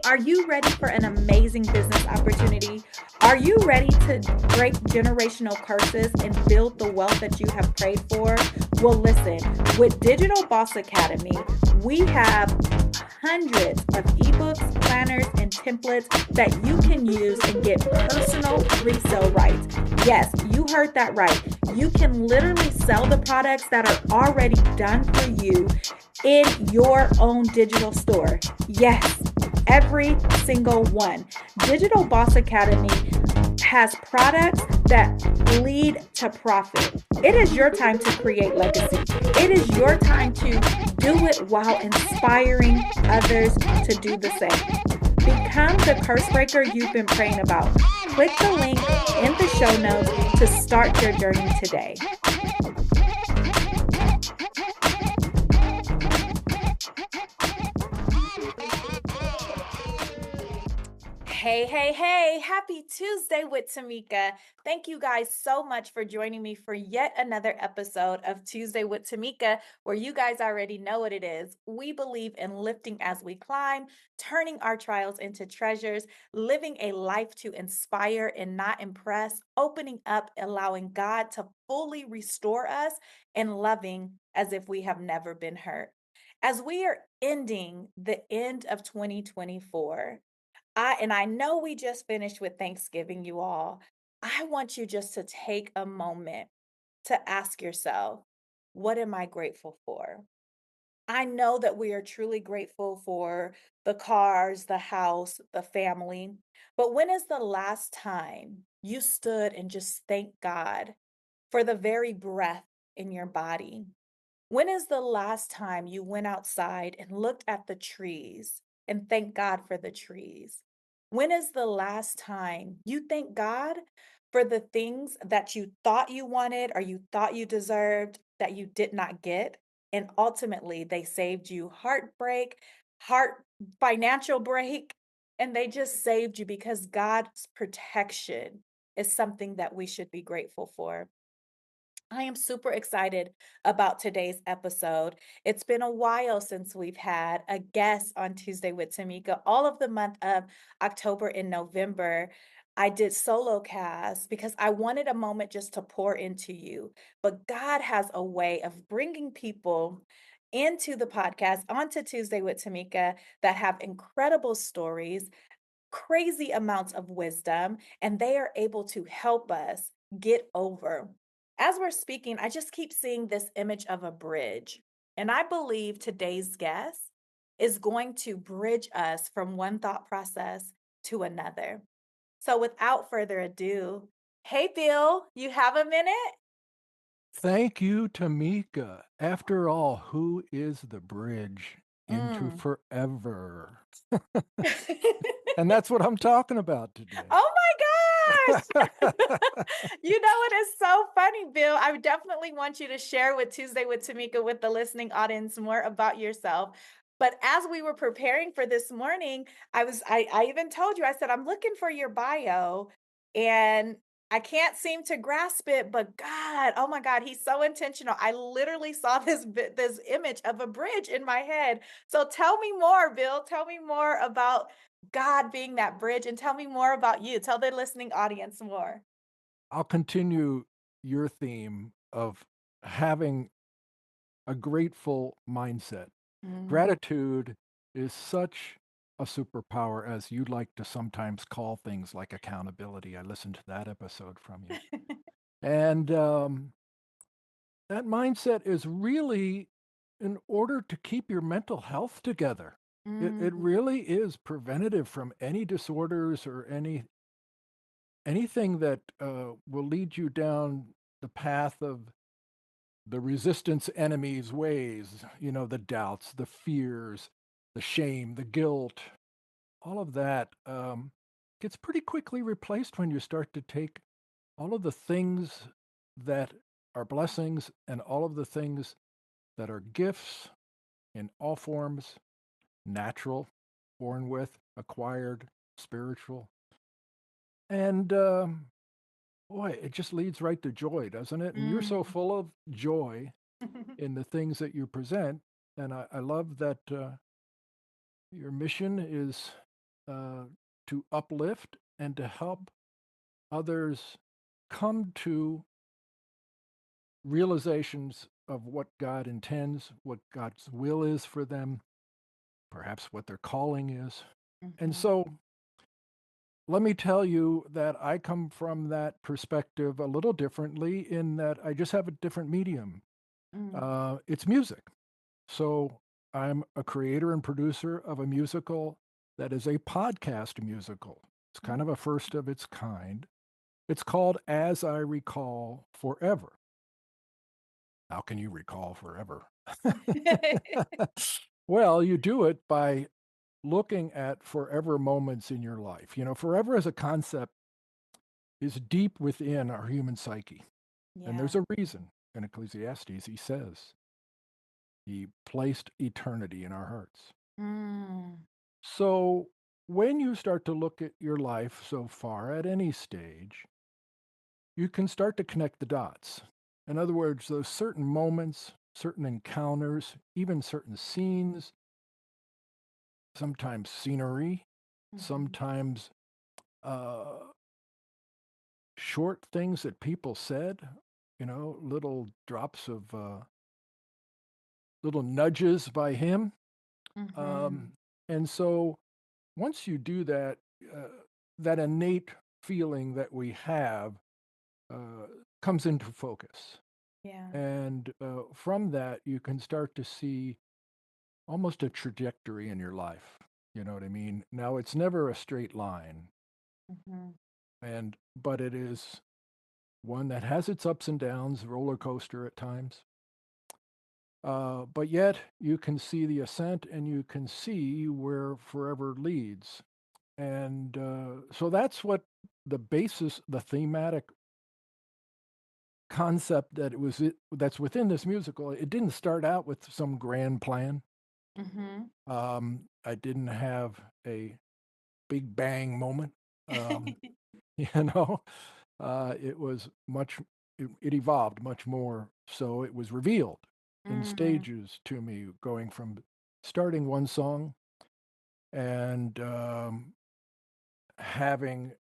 Are you ready for an amazing business opportunity? Are you ready to break generational curses and build the wealth that you have prayed for? Well, listen, with Digital Boss Academy, we have hundreds of ebooks, planners, and templates that you can use and get personal resale rights. Yes, you heard that right. You can literally sell the products that are already done for you in your own digital store. Yes, every single one. Digital Boss Academy has products that lead to profit. It is your time to create legacy. It is your time to do it while inspiring others to do the same. Become the curse breaker you've been praying about. Click the link in the show notes to start your journey today. Hey, hey, hey, happy Tuesday with Tamika. Thank you guys so much for joining me for yet another episode of Tuesday with Tamika, where you guys already know what it is. We believe in lifting as we climb, turning our trials into treasures, living a life to inspire and not impress, opening up, allowing God to fully restore us, and loving as if we have never been hurt. As we are ending the end of 2024, I know we just finished with Thanksgiving, you all. I want you just to take a moment to ask yourself, what am I grateful for? I know that we are truly grateful for the cars, the house, the family. But when is the last time you stood and just thanked God for the very breath in your body? When is the last time you went outside and looked at the trees and thanked God for the trees? When is the last time you thank God for the things that you thought you wanted or you thought you deserved that you did not get? And ultimately, they saved you heartbreak, heart financial break, and they just saved you because God's protection is something that we should be grateful for. I am super excited about today's episode. It's been a while since we've had a guest on Tuesday with Tamika. All of the month of October and November, I did solo cast because I wanted a moment just to pour into you. But God has a way of bringing people into the podcast onto Tuesday with Tamika that have incredible stories, crazy amounts of wisdom, and they are able to help us get over. As we're speaking, I just keep seeing this image of a bridge. And I believe today's guest is going to bridge us from one thought process to another. So without further ado, hey, Bill, you have a minute? Thank you, Tamika. After all, who is the bridge into Mm. forever? And that's what I'm talking about today. Oh my gosh. You know what is so funny, Bill? I would definitely want you to share with Tuesday with Tamika with the listening audience more about yourself. But as we were preparing for this morning, I even told you, I said, I'm looking for your bio and I can't seem to grasp it, but God, oh my God, he's so intentional. I literally saw this image of a bridge in my head. So tell me more, Bill. Tell me more about God being that bridge and tell me more about you. Tell the listening audience more. I'll continue your theme of having a grateful mindset. Mm. Gratitude is such a superpower, as you like to sometimes call things like accountability. I listened to that episode from you. And that mindset is really in order to keep your mental health together. It Mm. really is preventative from any disorders or anything that will lead you down the path of the resistance enemy's ways. You know, the doubts, the fears, the shame, the guilt, all of that gets pretty quickly replaced when you start to take all of the things that are blessings and all of the things that are gifts in all forms, natural, born with, acquired, spiritual. And boy, it just leads right to joy, doesn't it? And you're so Mm. full of joy in the things that you present. And I love that your mission is uh, to uplift and to help others come to realizations of what God intends, what God's will is for them, perhaps what their calling is. And Mhm. so let me tell you that I come from that perspective a little differently in that I just have a different medium. Mm. It's music. So I'm a creator and producer of a musical that is a podcast musical. It's kind of a first of its kind. It's called As I Recall Forever. How can you recall forever? Well, you do it by looking at forever moments in your life. You know, forever as a concept is deep within our human psyche. And Yeah. there's a reason. In Ecclesiastes, he says he placed eternity in our hearts. Mm. So when you start to look at your life so far at any stage, you can start to connect the dots. In other words, those certain moments, certain encounters, even certain scenes, sometimes scenery, Mhm. sometimes uh, short things that people said, little drops of little nudges by him. Mhm. Um, and so once you do that, uh, that innate feeling that we have uh, comes into focus. Yeah. And from that, you can start to see almost a trajectory in your life. You know what I mean? Now, it's never a straight line, Mhm. but it is one that has its ups and downs, roller coaster at times. But yet, you can see the ascent and you can see where forever leads. And so that's what the basis, the thematic concept that's within this musical. It didn't start out with some grand plan. Mhm. I didn't have a big bang moment. Um, you know, it was it evolved much more. So it was revealed in Mm. stages to me, going from starting one song and having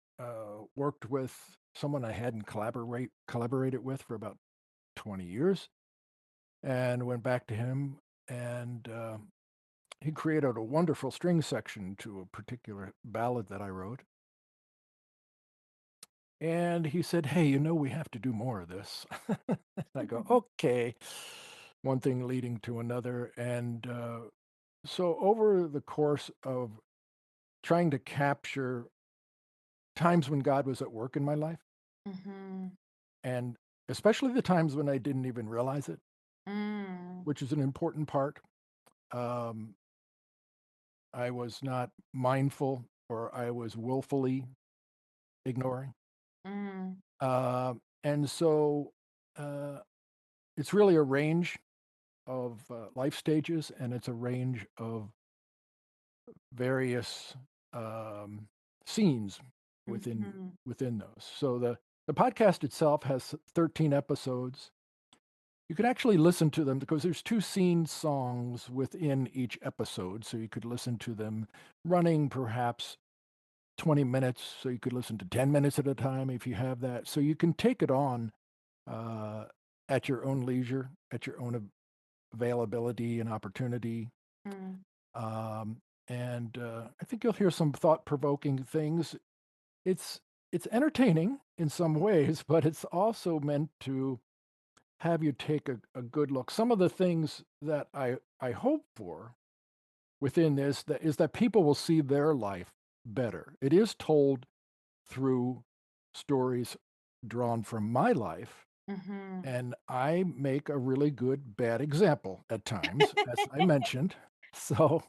worked with someone I hadn't collaborated with for about 20 years, and went back to him, and he created a wonderful string section to a particular ballad that I wrote. And he said, "Hey, we have to do more of this." And I go, "Okay." One thing leading to another. And so, over the course of trying to capture times when God was at work in my life, Mhm. and especially the times when I didn't even realize it, Mm. which is an important part, um, I was not mindful or I was willfully ignoring. Mm. And so uh, it's really a range of life stages, and it's a range of various um, scenes within Mhm. within those. So the podcast itself has 13 episodes. You could actually listen to them because there's two scene songs within each episode, so you could listen to them running perhaps 20 minutes, so you could listen to 10 minutes at a time if you have that. So you can take it on uh, at your own leisure, at your own availability and opportunity. Mm. Um, and I think you'll hear some thought-provoking things. It's it's entertaining in some ways, but it's also meant to have you take a good look. Some of the things that I hope for within this that is that people will see their life better. It is told through stories drawn from my life, Mhm. and I make a really good bad example at times, as I mentioned. So,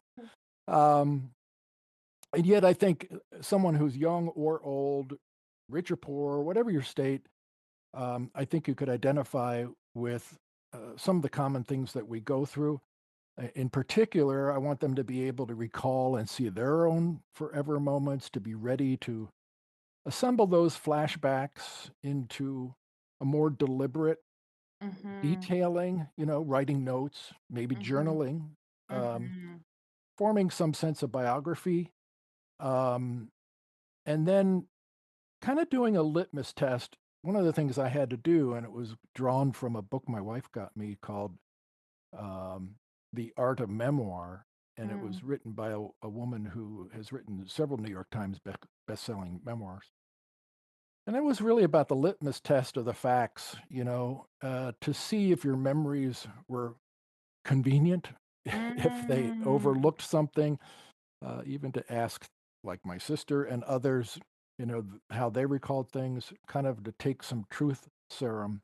um, and yet I think someone who's young or old, rich or poor, whatever your state, I think you could identify with some of the common things that we go through. In particular, I want them to be able to recall and see their own forever moments, to be ready to assemble those flashbacks into a more deliberate Mhm. detailing, writing notes, maybe Mhm. journaling, um, Mhm. forming some sense of biography Um, and then kinda doing a litmus test. One of the things I had to do, and it was drawn from a book my wife got me called, um, The Art of Memoir, and it Mm. was written by a woman who has written several New York Times best-selling memoirs. And it was really about the litmus test of the facts, to see if your memories were convenient, if they Mm. overlooked something, even to ask, like my sister and others, how they recalled things, kind of to take some truth serum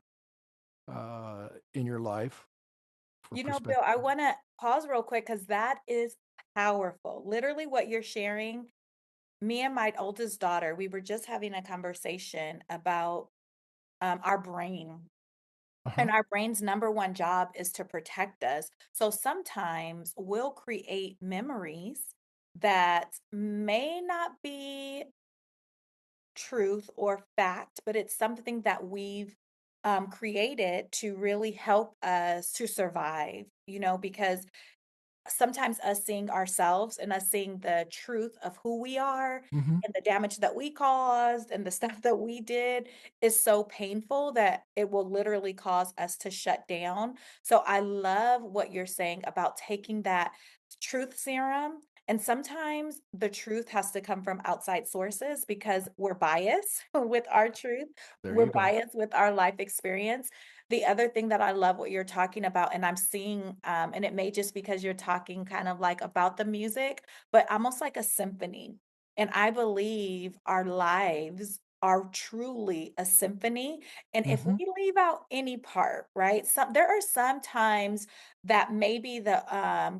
in your life for You know, Bill, I perspective. wanna pause real quick because that is powerful. Literally what you're sharing, me and my oldest daughter, we were just having a conversation about, our brain. Uh-huh. And our brain's number one job is to protect us. So sometimes we'll create memories that may not be truth or fact, but it's something that we've created to really help us to survive, because sometimes us seeing ourselves and us seeing the truth of who we are Mhm. and the damage that we caused and the stuff that we did is so painful that it will literally cause us to shut down. So I love what you're saying about taking that truth serum. And sometimes the truth has to come from outside sources because we're biased with our truth. There We're you go. biased with our life experience. The other thing that I love what you're talking about, and I'm seeing, and it may just because you're talking kind of like about the music, but almost like a symphony. And I believe our lives are truly a symphony. And if Mhm. we leave out any part, right? There are some times that maybe the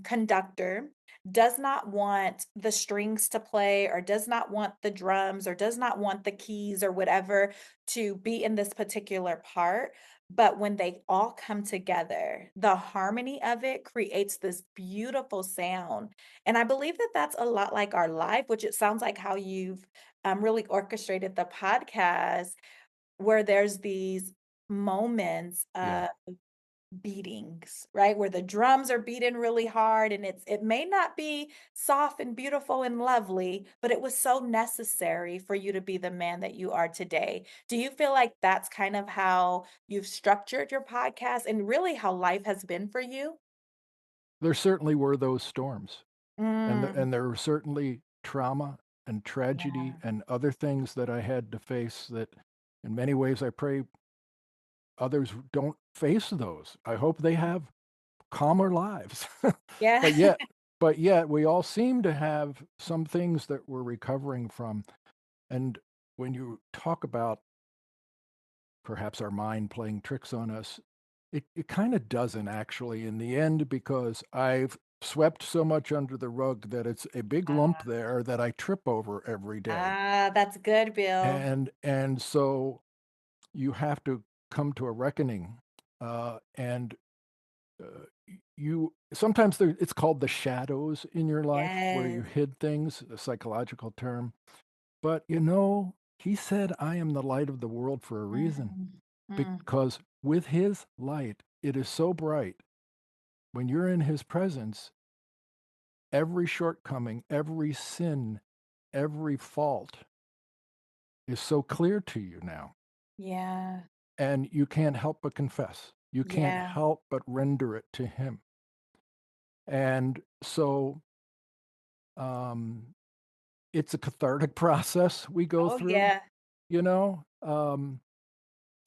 conductor does not want the strings to play or does not want the drums or does not want the keys or whatever to be in this particular part, but when they all come together, the harmony of it creates this beautiful sound. And I believe that that's a lot like our life, which it sounds like how you've really orchestrated the podcast, where there's these moments Yeah. of beatings, right? Where the drums are beating really hard and it may not be soft and beautiful and lovely, but it was so necessary for you to be the man that you are today. Do you feel like that's kind of how you've structured your podcast and really how life has been for you? There certainly were those storms, and Mm, there were certainly trauma and tragedy yeah. and other things that I had to face that in many ways I pray others don't face those. I hope they have calmer lives. Yeah. But yet we all seem to have some things that we're recovering from, and when you talk about perhaps our mind playing tricks on us, it kinda doesn't actually in the end because I've swept so much under the rug that it's a big lump there that I trip over every day. That's good, Bill. And so you have to come to a reckoning, and you sometimes it's called the shadows in your life where you Yes. hid things, a psychological term. But he said, I am the light of the world for a reason, Mm, mm, because with his light, it is so bright. When you're in his presence, every shortcoming, every sin, every fault is so clear to you now. yeah. And you can't help but confess. You can't Yeah. help but render it to him. And so, um, it's a cathartic process we go Oh, through, yeah. you know?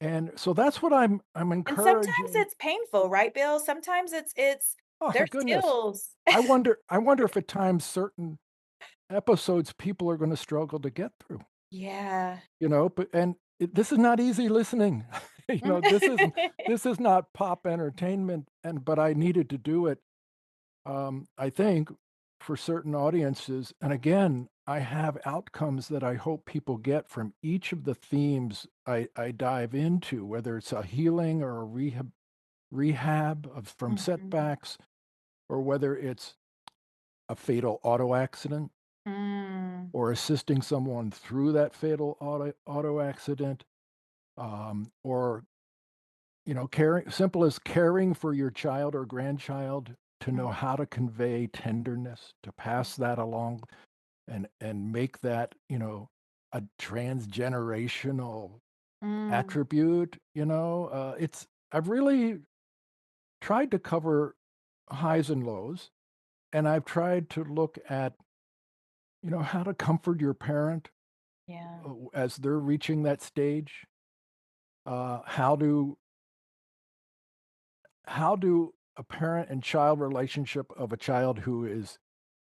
And so that's what I'm And sometimes encouraging. it's painful, right, Bill? Sometimes it's Oh, there's goodness. skills. I wonder if at times certain episodes people are gonna struggle to get through, Yeah. but this is not easy listening. This is not pop entertainment, but I needed to do it, I think, for certain audiences, and again, I have outcomes that I hope people get from each of the themes I dive into, whether it's a healing or a rehab of from Mhm. setbacks, or whether it's a fatal auto accident, Mm, or assisting someone through that fatal auto accident, or caring simple as caring for your child or grandchild to mm, know how to convey tenderness, to pass that along. and make that, a transgenerational Mm, attribute, it's I've really tried to cover highs and lows, and I've tried to look at, how to comfort your parent yeah. as they're reaching that stage. How do a parent and child relationship of a child who is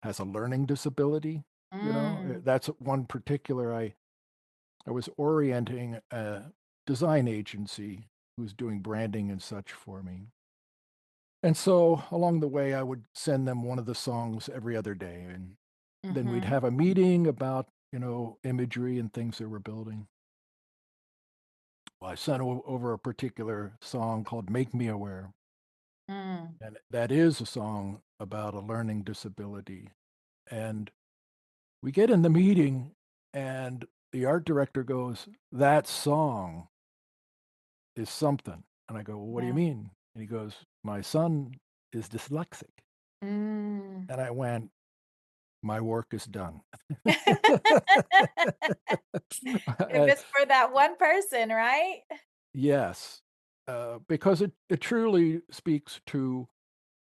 has a learning disability, Mm, that's one particular. I was orienting a design agency who's doing branding and such for me. And so along the way, I would send them one of the songs every other day. And then we'd mhm, have a meeting about, imagery and things they were building. Well, I sent over a particular song called Make Me Aware. mm. And that is a song about a learning disability. And we get in the meeting, and the art director goes, "That song is something." And I go, "Well, what do you Yeah. mean?" And he goes, "My son is dyslexic." Mm. And I went, "My work is done." If Uh, it's for that one person, right? yes, because it truly speaks to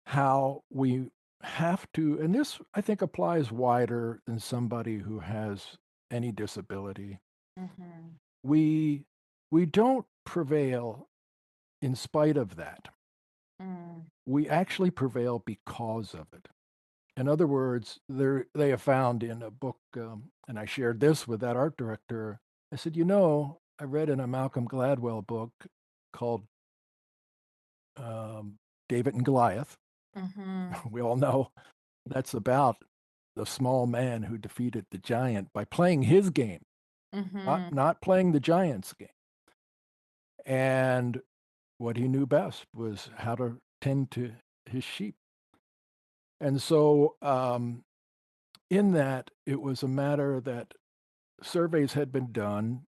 how we have to, and this I think applies wider than somebody who has any disability. Mhm, We we don't prevail in spite of that. mm, We actually prevail because of it. In other words, they have found in a book, and I shared this with that art director. I said, I read in a Malcolm Gladwell book called um, David and Goliath. mhm, We all know that's about the small man who defeated the giant by playing his game, not mhm. not playing the giant's game. And what he knew best was how to tend to his sheep. And so, in that, it was a matter that surveys had been done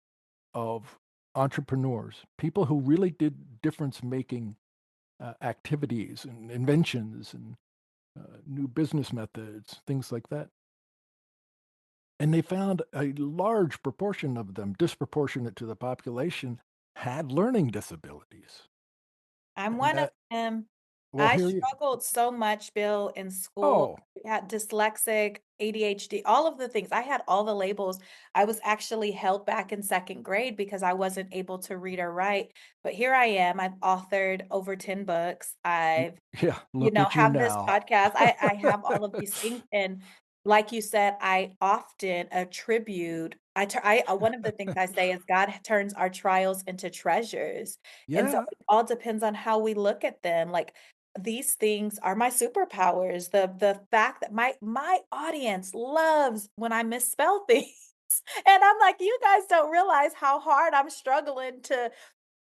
of entrepreneurs, people who really did difference making activities and inventions and new business methods, things like that. And they found a large proportion of them, disproportionate to the population, had learning disabilities. I'm And one of that, them. well, I here you, struggled so much, Bill, in school. oh, I had dyslexic, ADHD, all of the things. I had all the labels. I was actually held back in second grade because I wasn't able to read or write. But here I am. I've authored over 10 books. y- I've yeah, look at you have this now. podcast. I have all of these things, and like you said, I often attribute one of the things I say is God turns our trials into treasures, and so Yeah, it all depends on how we look at them, like, these things are my superpowers, the fact that my audience loves when I misspell things, and I'm like, "You guys don't realize how hard I'm struggling to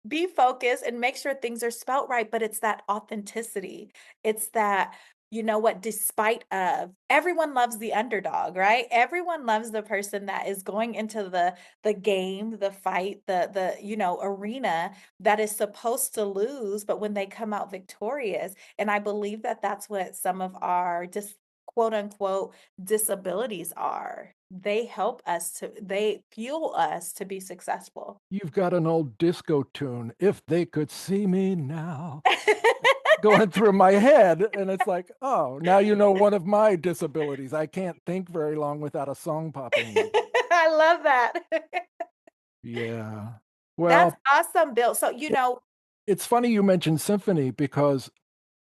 be focused and make sure things are spelt right, but it's that authenticity. It's that, you know what, despite of everyone loves the underdog, right? Everyone loves the person that is going into the game, the fight, the arena that is supposed to lose, but when they come out victorious. And I believe that that's what some of our quote unquote disabilities are. They fuel us to be successful. you've got an old disco tune, "If They Could See Me Now," going through my head, and it's like, "Oh, now you know one of my disabilities. I can't think very long without a song popping in." I love that. Yeah. That's Well, awesome, Bill. So, it it's funny you mentioned symphony because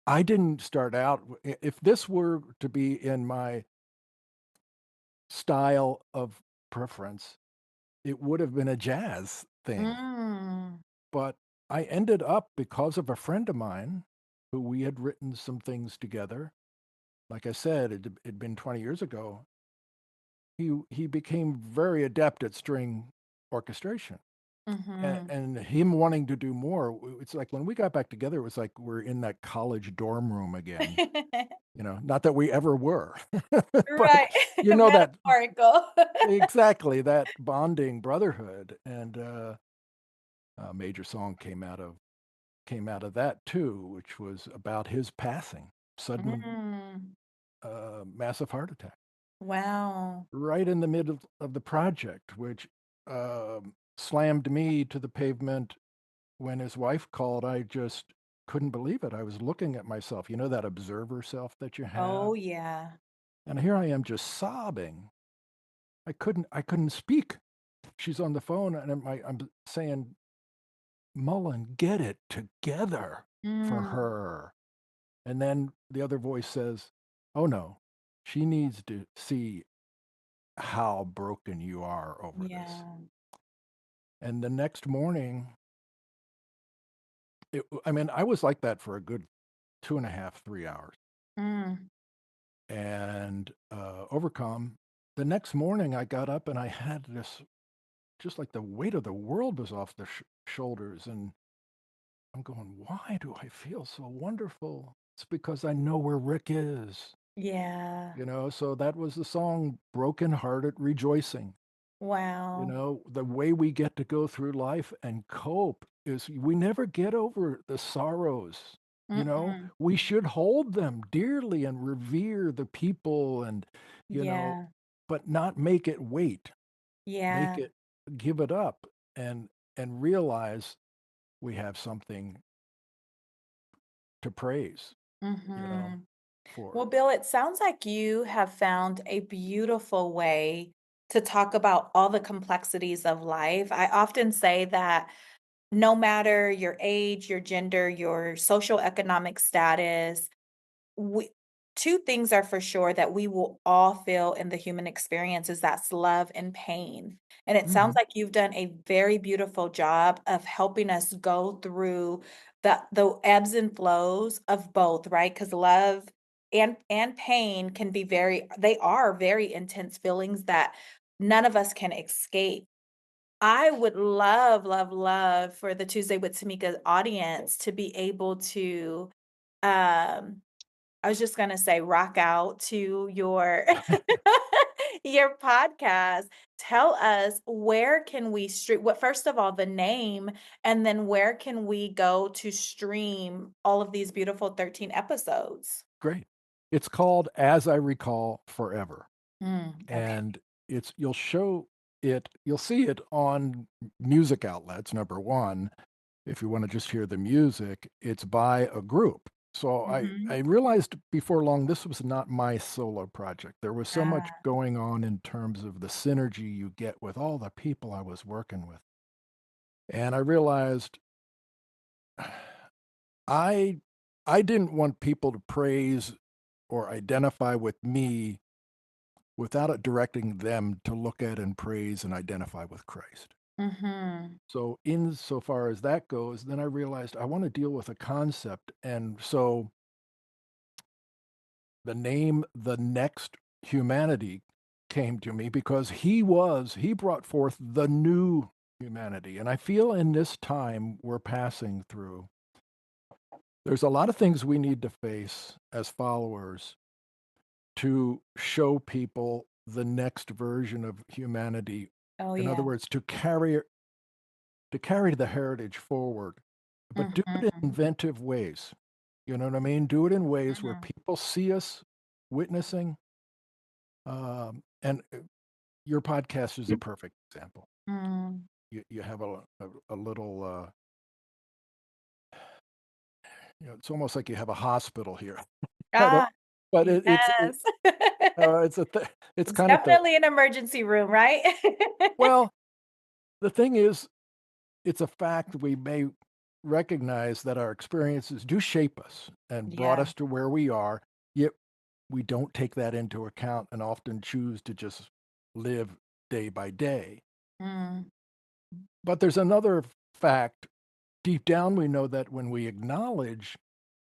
I didn't start out if this were to be in my style of preference, it would have been a jazz thing, mm, but I ended up because of a friend of mine who we had written some things together. Like I said, it'd been 20 years ago. He became very adept at string orchestration. mhm. And him wanting to do more, it's like when we got back together, it was like we're in that college dorm room again. Not that we ever were, but Right. that Metaphorical. exactly that bonding brotherhood, and a major song came out of that too, which was about his passing, sudden Mm. massive heart attack. Wow. right in the middle of the project, which, slammed me to the pavement. When his wife called, I just couldn't believe it. I was looking at myself, you know, that observer self that you Oh, have? yeah. And here I am just sobbing. I couldn't speak. She's on the phone, and I'm saying, "Mullen, get it together for Mm, her." And then the other voice says, "Oh, no. She needs to see how broken you are over this." yeah. And the next morning, I mean, I was like that for a good 2.5, 3 hours, Mm, and, overcome. The next morning, I got up and I had this, just like the weight of the world was off the shoulders, and I'm going, "Why do I feel so wonderful?" It's because I know where Rick is, yeah. so that was the song, "Broken Hearted Rejoicing." Wow. The way we get to go through life and cope is we never get over the sorrows. Mm-mm. We should hold them dearly and revere the people, and, you know, Yeah. but not make it wait, make Yeah. it, give it up, and realize we have something to praise, you know, Mhm. Well, for. Bill, it sounds like you have found a beautiful way to talk about all the complexities of life. I often say that no matter your age, your gender, your social economic status, we two things are for sure that we will all feel in the human experience is that's love and pain. And it sounds Mhm, like you've done a very beautiful job of helping us go through the ebbs and flows of both, right? Because love and pain can be they are very intense feelings that none of us can escape. I would love, love, love for the Tuesday with Tamika audience to be able to um I was just gonna say rock out to your your podcast. Tell us where can we stream what first of all, the name, and then where can we go to stream all of these beautiful 13 episodes? great. It's called As I Recall Forever. Okay. And you'll see it on music outlets, number 1. If you wanna just hear the music, it's by a group. So I Mhm. realized before long this was not my solo project. There was so much Ah, going on in terms of the synergy you get with all the people I was working with. And I realized I I didn't want people to praise or identify with me without it directing them to look at and praise and identify with Christ. mhm. So insofar as that goes, then I realized I want to deal with a concept. And so the name The Next Humanity came to me because he brought forth the new humanity. And I feel in this time we're passing through, there's a lot of things we need to face as followers to show people the next version of humanity. Oh, In other yeah. words, to carry the heritage forward, but do it in Mhm. inventive ways. You know what I mean? Do it in ways where Mhm. people see us witnessing, and your podcast is a perfect example. Mm. You have a little, it's almost like you have a hospital here. I don't Ah, but yes. it's a th it's It's kind of the definitely an emergency room, right? well, the thing is, it's a fact we may recognize that our experiences do shape us and brought Yeah. us to where we are, yet we don't take that into account and often choose to just live day by day. Mm. But there's another fact. Deep down, we know that when we acknowledge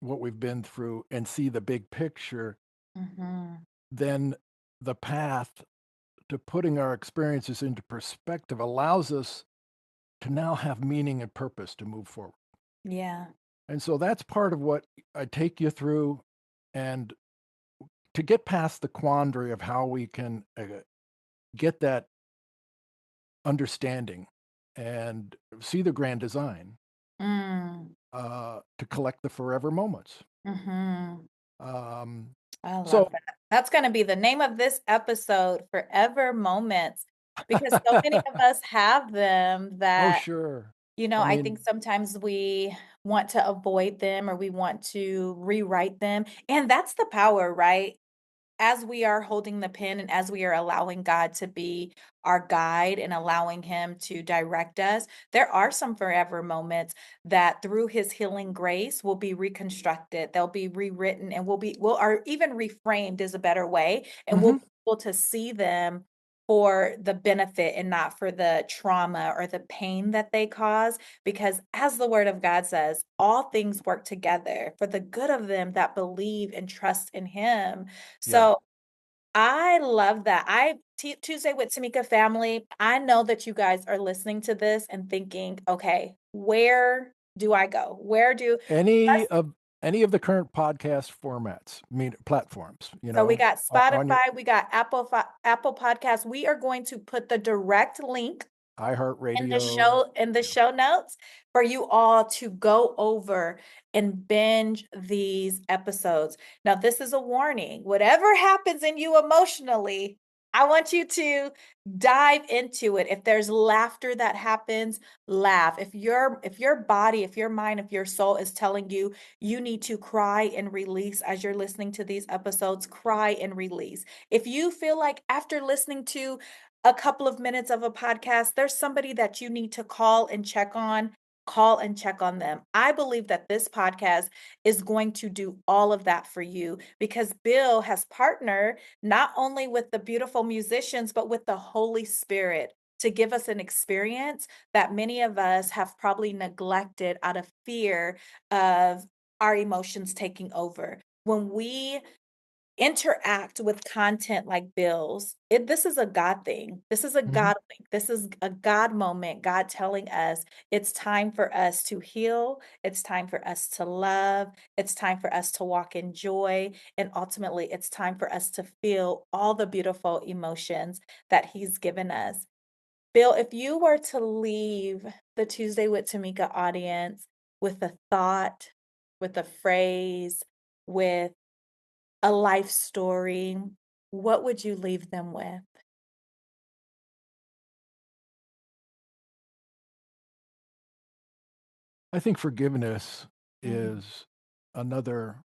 what we've been through and see the big picture, Mhm. then the path to putting our experiences into perspective allows us to now have meaning and purpose to move forward. Yeah. And so that's part of what I take you through, and to get past the quandary of how we can, get that understanding and see the grand design, Mm. to collect the forever moments. Mhm. Um, I love so that. That's gonna be the name of this episode, Forever Moments, because so many of us have them oh, that, sure. I think I sometimes we want to avoid them or we want to rewrite them, and that's the power, right? As we are holding the pen and as we are allowing God to be our guide and allowing Him to direct us, there are some forever moments that through His healing grace will be reconstructed. They'll be rewritten and will or even reframed is a better way. And we'll mhm, be able to see them for the benefit and not for the trauma or the pain that they cause. Because as the word of God says, all things work together for the good of them that believe and trust in Him. yeah. So I love that. Tuesday with Tamika family, I know that you guys are listening to this and thinking, okay, where do I go? Where do Any let's of any of the current podcast formats, mean platforms, so we got on your Spotify, we got Apple Podcasts. We are going to put the direct link iHeartRadio. in the Yeah. show notes for you all to go over and binge these episodes. Now, this is a warning. Whatever happens in you emotionally, I want you to dive into it. If there's laughter that happens, laugh. If your body, if your mind, if your soul is telling you you need to cry and release as you're listening to these episodes, cry and release. If you feel like after listening to a couple of minutes of a podcast, there's somebody that you need to call and check on them. I believe that this podcast is going to do all of that for you because Bill has partnered not only with the beautiful musicians, but with the Holy Spirit to give us an experience that many of us have probably neglected out of fear of our emotions taking over. When we interact with content like bills. This is a God thing. This is a Mhm. God thing. This is a God moment. God telling us it's time for us to heal. It's time for us to love. It's time for us to walk in joy. And ultimately, it's time for us to feel all the beautiful emotions that He's given us. Bill, if you were to leave the Tuesday with Tamika audience with a thought, with a phrase, with a life story, what would you leave them with? I think forgiveness Mm, is another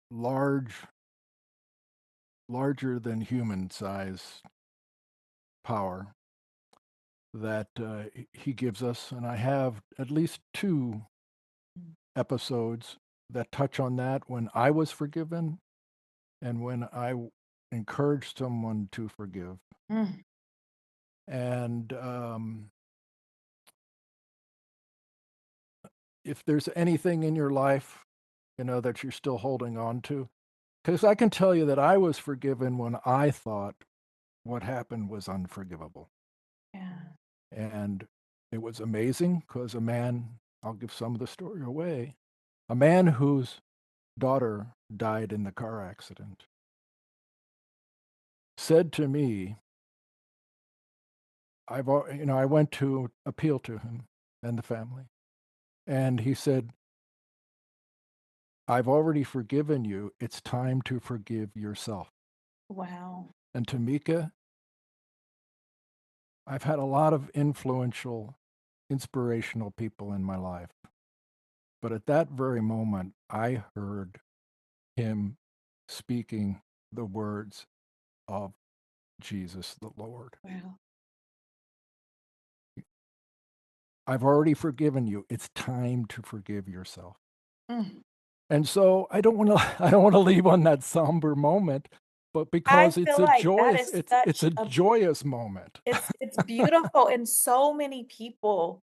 large larger than human size power that, he gives us, and I have at least 2 mm, episodes that touch on that when I was forgiven and when encouraged someone to forgive. mm. And, if there's anything in your life, that you're still holding on to, because I can tell you that I was forgiven when I thought what happened was unforgivable. Yeah, And it was amazing because a man, I'll give some of the story away, a man whose daughter died in the car accident said to me, I went to appeal to him and the family. And he said, I've already forgiven you. It's time to forgive yourself. wow. And Tamika, I've had a lot of influential, inspirational people in my life. But at that very moment, I heard him speaking the words of Jesus the Lord. Wow. I've already forgiven you. It's time to forgive yourself. Mm. And so I don't want to I don't want to leave on that somber moment, but I because feel like that is it's such a a joyous moment. it's beautiful, and so many people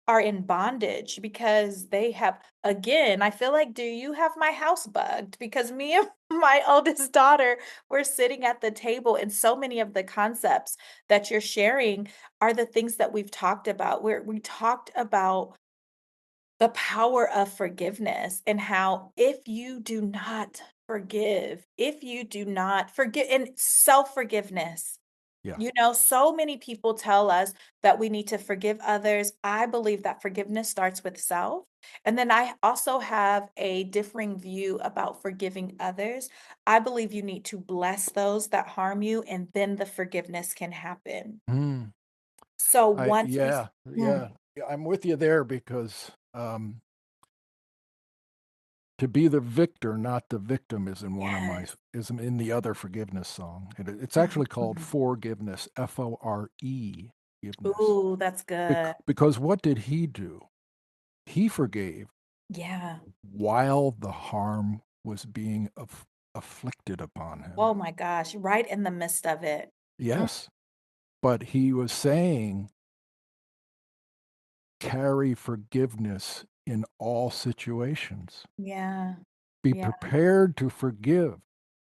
are in bondage because they have again, I feel like, do you have my house bugged? Because me and my oldest daughter were sitting at the table, and so many of the concepts that you're sharing are the things that we've talked about, where we talked about the power of forgiveness and how if you do not forgive, if you do not forgive and self-forgiveness. Yeah. So many people tell us that we need to forgive others. I believe that forgiveness starts with self. And then I also have a differing view about forgiving others. I believe you need to bless those that harm you, and then the forgiveness can happen. Mm. So I once we yeah, Mm, yeah. Yeah, I'm with you there because, to be the victor, not the victim is in one of my yes. is in the other forgiveness song. It's actually called Mhm. Forgiveness, Fore, forgiveness. Ooh, that's good. Because what did he do? He forgave Yeah. while the harm was being afflicted upon him. Oh my gosh, right in the midst of it. Mm, Yes, but he was saying, "Carry forgiveness in all situations. yeah. Be Yeah. prepared to forgive."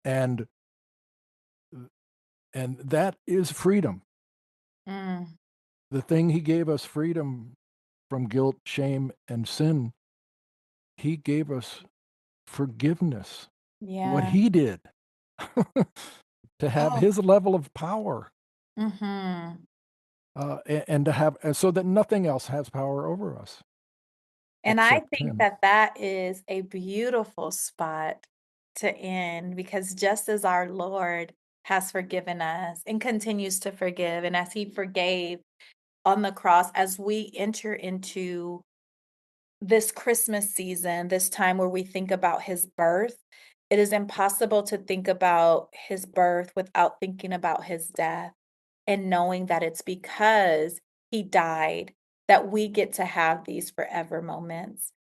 And and that is freedom. Mm, The thing he gave us freedom from guilt, shame, and sin, he gave us forgiveness. What yeah. he did to have Oh. his level of power, Mhm. and to have so that nothing else has power over us And I except think him. that that is a beautiful spot to end, because just as our Lord has forgiven us and continues to forgive, and as he forgave on the cross, as we enter into this Christmas season, this time where we think about his birth, it is impossible to think about his birth without thinking about his death, and knowing that it's because he died that we get to have these forever moments.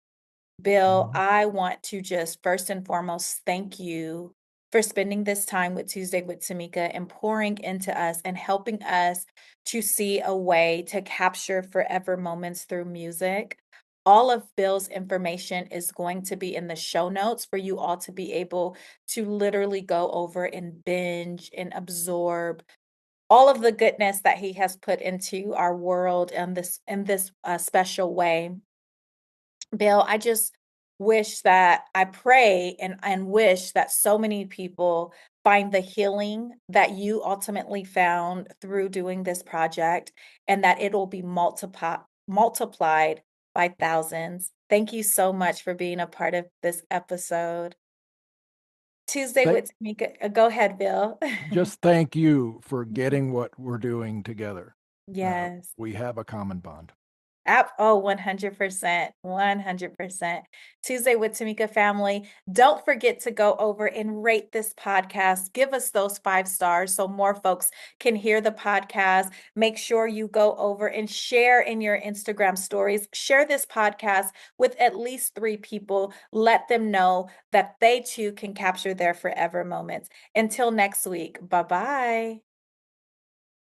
Bill, Mhm. I want to just first and foremost thank you for spending this time with Tuesday with Tamika and pouring into us and helping us to see a way to capture forever moments through music. All of Bill's information is going to be in the show notes for you all to be able to literally go over and binge and absorb all of the goodness that he has put into our world in this special way. Bill, I just wish that I pray and wish that so many people find the healing that you ultimately found through doing this project, and that it'll be multiplied by thousands. Thank you so much for being a part of this episode. Tuesday Thank with Tamika. Go ahead, Bill. Just thank you for getting what we're doing together. Yes. We have a common bond. 100%, 100%. Tuesday with Tamika family. Don't forget to go over and rate this podcast. Give us those 5 stars so more folks can hear the podcast. Make sure you go over and share in your Instagram stories. Share this podcast with at least 3 people. Let them know that they too can capture their forever moments. Until next week, bye bye.